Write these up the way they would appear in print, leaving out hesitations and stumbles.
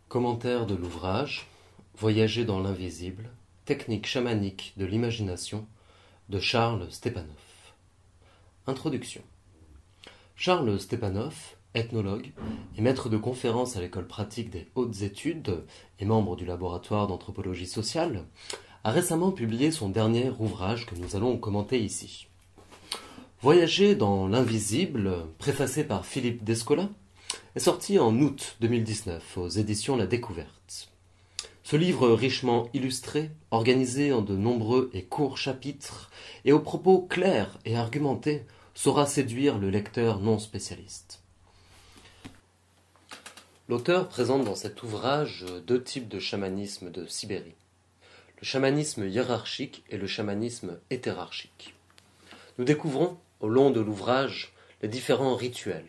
Commentaire de l'ouvrage Voyager dans l'invisible, technique chamanique de l'imagination de Charles Stepanov. Introduction. Charles Stepanov, ethnologue et maître de conférences à l'école pratique des hautes études et membre du laboratoire d'anthropologie sociale, a récemment publié son dernier ouvrage que nous allons commenter ici. Voyager dans l'invisible, préfacé par Philippe Descola, est sorti en août 2019 aux éditions La Découverte. Ce livre richement illustré, organisé en de nombreux et courts chapitres et aux propos clairs et argumentés, saura séduire le lecteur non spécialiste. L'auteur présente dans cet ouvrage deux types de chamanisme de Sibérie. Le chamanisme hiérarchique et le chamanisme hétérarchique. Nous découvrons, au long de l'ouvrage, les différents rituels,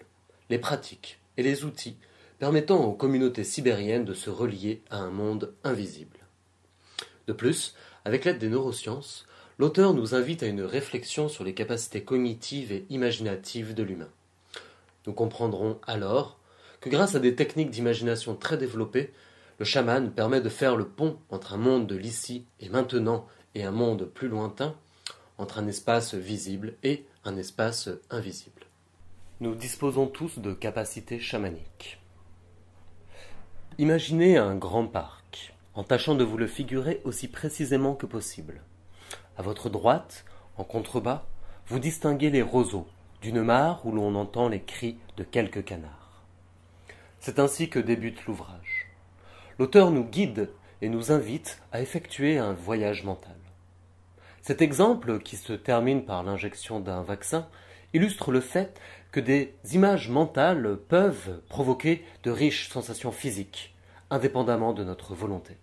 les pratiques et les outils permettant aux communautés sibériennes de se relier à un monde invisible. De plus, avec l'aide des neurosciences, l'auteur nous invite à une réflexion sur les capacités cognitives et imaginatives de l'humain. Nous comprendrons alors que grâce à des techniques d'imagination très développées, le chaman permet de faire le pont entre un monde de l'ici et maintenant et un monde plus lointain, entre un espace visible et un espace invisible. Nous disposons tous de capacités chamaniques. Imaginez un grand parc, en tâchant de vous le figurer aussi précisément que possible. À votre droite, en contrebas, vous distinguez les roseaux, d'une mare où l'on entend les cris de quelques canards. C'est ainsi que débute l'ouvrage. L'auteur nous guide et nous invite à effectuer un voyage mental. Cet exemple, qui se termine par l'injection d'un vaccin, illustre le fait que des images mentales peuvent provoquer de riches sensations physiques, indépendamment de notre volonté.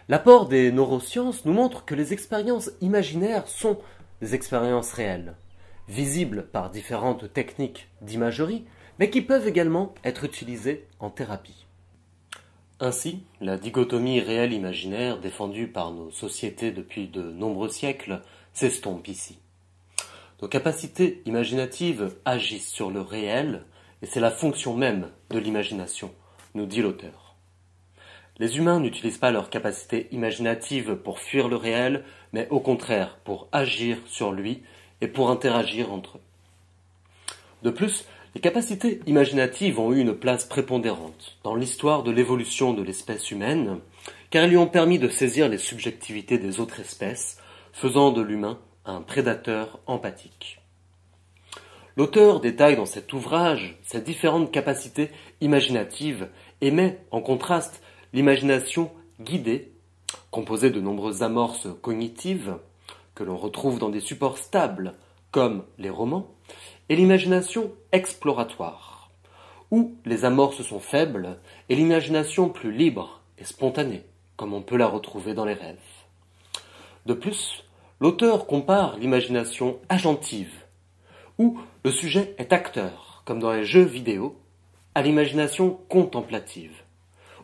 L'apport des neurosciences nous montre que les expériences imaginaires sont des expériences réelles, visibles par différentes techniques d'imagerie, mais qui peuvent également être utilisées en thérapie. Ainsi, la dichotomie réel-imaginaire défendue par nos sociétés depuis de nombreux siècles s'estompe ici. Nos capacités imaginatives agissent sur le réel, et c'est la fonction même de l'imagination, nous dit l'auteur. Les humains n'utilisent pas leurs capacités imaginatives pour fuir le réel, mais au contraire pour agir sur lui et pour interagir entre eux. De plus, les capacités imaginatives ont eu une place prépondérante dans l'histoire de l'évolution de l'espèce humaine, car elles lui ont permis de saisir les subjectivités des autres espèces, faisant de l'humain un prédateur empathique. L'auteur détaille dans cet ouvrage ces différentes capacités imaginatives et met en contraste l'imagination guidée, composée de nombreuses amorces cognitives, que l'on retrouve dans des supports stables, comme les romans, et l'imagination exploratoire, où les amorces sont faibles et l'imagination plus libre et spontanée, comme on peut la retrouver dans les rêves. De plus, l'auteur compare l'imagination agentive, où le sujet est acteur, comme dans les jeux vidéo, à l'imagination contemplative,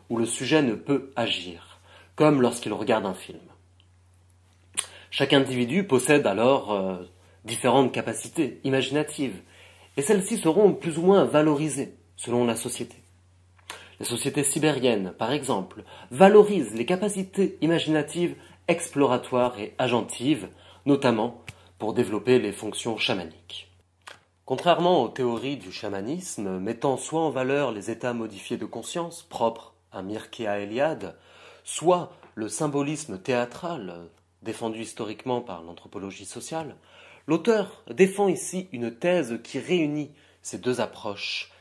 où le sujet ne peut agir, comme lorsqu'il regarde un film. Chaque individu possède alors différentes capacités imaginatives, et celles-ci seront plus ou moins valorisées selon la société. Les sociétés sibériennes, par exemple, valorisent les capacités imaginatives exploratoires et agentives, notamment pour développer les fonctions chamaniques. Contrairement aux théories du chamanisme mettant soit en valeur les états modifiés de conscience propres à Mircea Eliade, soit le symbolisme théâtral défendu historiquement par l'anthropologie sociale, l'auteur défend ici une thèse qui réunit ces deux approches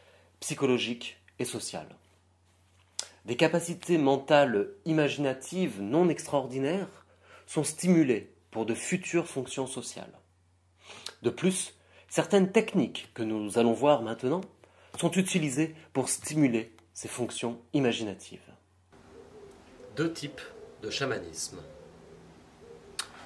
psychologiques et sociales. Des capacités mentales imaginatives non extraordinaires sont stimulées pour de futures fonctions sociales. De plus, certaines techniques que nous allons voir maintenant sont utilisées pour stimuler ces fonctions imaginatives. Deux types de chamanisme.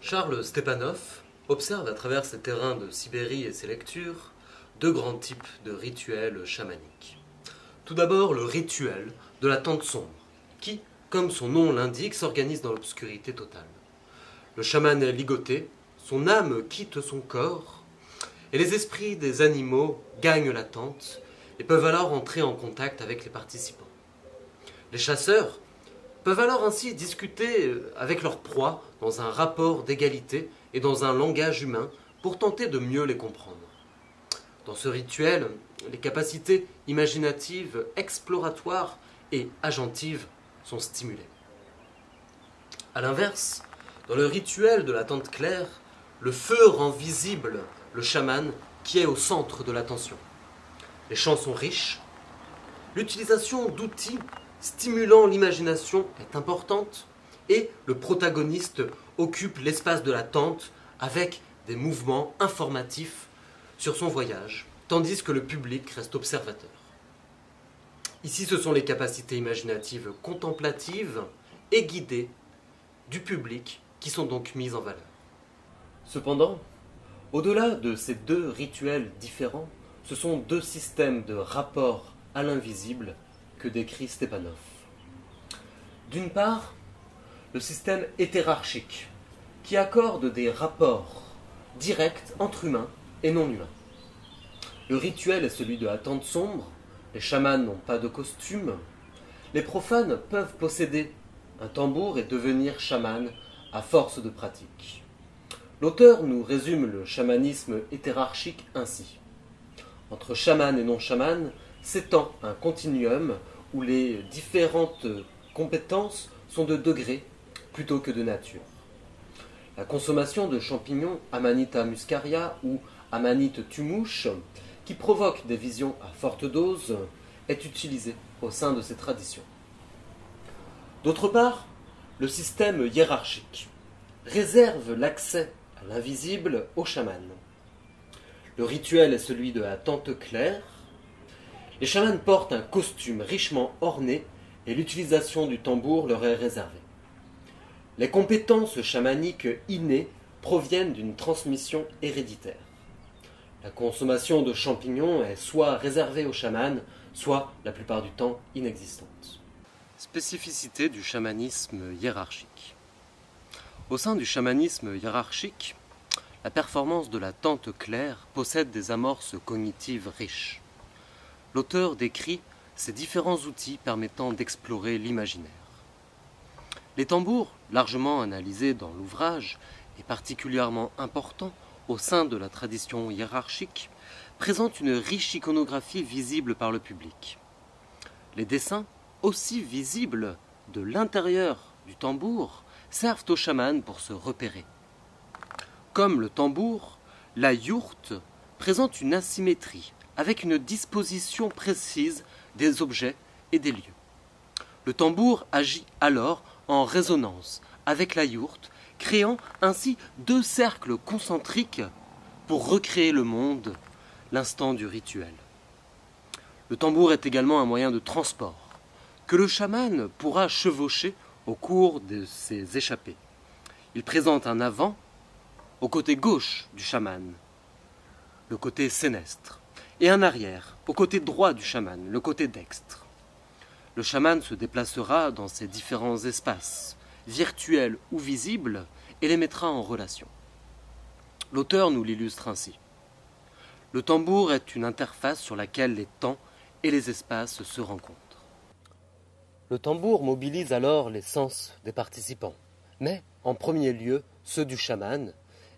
Charles Stepanov observe à travers ses terrains de Sibérie et ses lectures deux grands types de rituels chamaniques. Tout d'abord, le rituel de la tente sombre, qui, comme son nom l'indique, s'organise dans l'obscurité totale. Le chaman est ligoté, son âme quitte son corps, et les esprits des animaux gagnent la tente et peuvent alors entrer en contact avec les participants. Les chasseurs peuvent alors ainsi discuter avec leur proie dans un rapport d'égalité et dans un langage humain pour tenter de mieux les comprendre. Dans ce rituel, les capacités imaginatives, exploratoires et agentives sont stimulées. A l'inverse, dans le rituel de la tente claire, le feu rend visible le chaman qui est au centre de l'attention. Les chants sont riches, l'utilisation d'outils stimulant l'imagination est importante et le protagoniste occupe l'espace de la tente avec des mouvements informatifs sur son voyage, tandis que le public reste observateur. Ici, ce sont les capacités imaginatives contemplatives et guidées du public qui sont donc mises en valeur. Cependant, au-delà de ces deux rituels différents, ce sont deux systèmes de rapport à l'invisible que décrit Stepanov. D'une part, le système hétérarchique, qui accorde des rapports directs entre humains et non humains. Le rituel est celui de la tente sombre, les chamans n'ont pas de costume, les profanes peuvent posséder un tambour et devenir chaman à force de pratique. L'auteur nous résume le chamanisme hétérarchique ainsi. Entre chaman et non-chaman s'étend un continuum où les différentes compétences sont de degré plutôt que de nature. La consommation de champignons Amanita muscaria ou Amanite tumouche, qui provoque des visions à forte dose, est utilisée au sein de ces traditions. D'autre part, le système hiérarchique réserve l'accès à l'invisible aux chamans. Le rituel est celui de la tente claire. Les chamans portent un costume richement orné et l'utilisation du tambour leur est réservée. Les compétences chamaniques innées proviennent d'une transmission héréditaire. La consommation de champignons est soit réservée aux chamans, soit, la plupart du temps, inexistante. Spécificité du chamanisme hiérarchique. Au sein du chamanisme hiérarchique, la performance de la tente claire possède des amorces cognitives riches. L'auteur décrit ces différents outils permettant d'explorer l'imaginaire. Les tambours, largement analysés dans l'ouvrage, et particulièrement importants au sein de la tradition hiérarchique, présentent une riche iconographie visible par le public. Les dessins, aussi visibles de l'intérieur du tambour, servent aux chamans pour se repérer. Comme le tambour, la yourte présente une asymétrie, avec une disposition précise des objets et des lieux. Le tambour agit alors en résonance avec la yourte, créant ainsi deux cercles concentriques pour recréer le monde, l'instant du rituel. Le tambour est également un moyen de transport que le chaman pourra chevaucher au cours de ses échappées. Il présente un avant au côté gauche du chaman, le côté sénestre, et un arrière au côté droit du chaman, le côté dextre. Le chaman se déplacera dans ces différents espaces, virtuels ou visibles, et les mettra en relation. L'auteur nous l'illustre ainsi. Le tambour est une interface sur laquelle les temps et les espaces se rencontrent. Le tambour mobilise alors les sens des participants, mais en premier lieu ceux du chaman,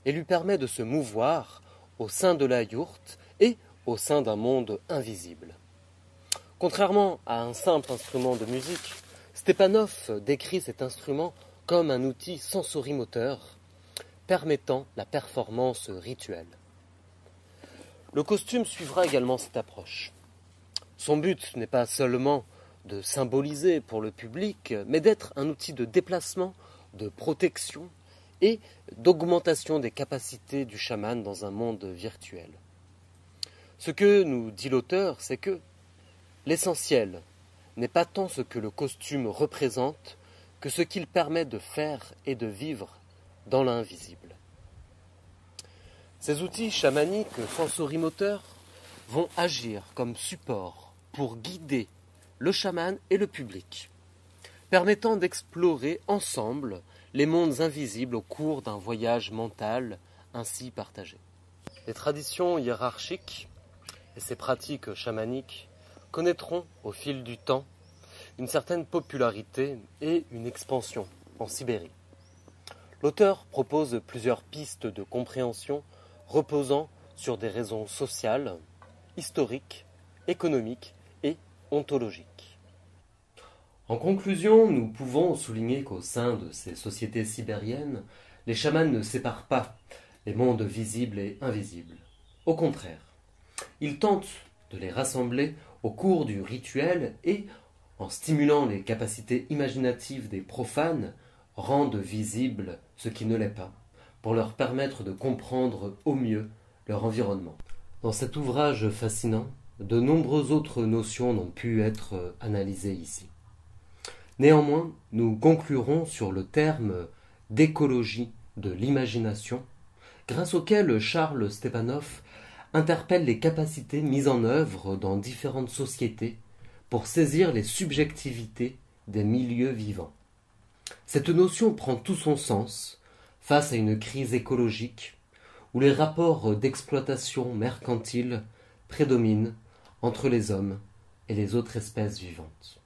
et lui permet de se mouvoir au sein de la yourte et au sein d'un monde invisible. Contrairement à un simple instrument de musique, Stepanov décrit cet instrument comme un outil sensorimoteur permettant la performance rituelle. Le costume suivra également cette approche. Son but n'est pas seulement de symboliser pour le public, mais d'être un outil de déplacement, de protection et d'augmentation des capacités du chaman dans un monde virtuel. Ce que nous dit l'auteur, c'est que l'essentiel n'est pas tant ce que le costume représente que ce qu'il permet de faire et de vivre dans l'invisible. Ces outils chamaniques sensorimoteurs vont agir comme support pour guider le chaman et le public, permettant d'explorer ensemble les mondes invisibles au cours d'un voyage mental ainsi partagé. Les traditions hiérarchiques et ces pratiques chamaniques connaîtront au fil du temps une certaine popularité et une expansion en Sibérie. L'auteur propose plusieurs pistes de compréhension reposant sur des raisons sociales, historiques, économiques et ontologiques. En conclusion, nous pouvons souligner qu'au sein de ces sociétés sibériennes, les chamans ne séparent pas les mondes visibles et invisibles. Au contraire, ils tentent de les rassembler au cours du rituel et, en stimulant les capacités imaginatives des profanes, rendent visible ce qui ne l'est pas, pour leur permettre de comprendre au mieux leur environnement. Dans cet ouvrage fascinant, de nombreuses autres notions n'ont pu être analysées ici. Néanmoins, nous conclurons sur le terme d'écologie de l'imagination, grâce auquel Charles Stepanov interpelle les capacités mises en œuvre dans différentes sociétés pour saisir les subjectivités des milieux vivants. Cette notion prend tout son sens face à une crise écologique où les rapports d'exploitation mercantile prédominent entre les hommes et les autres espèces vivantes.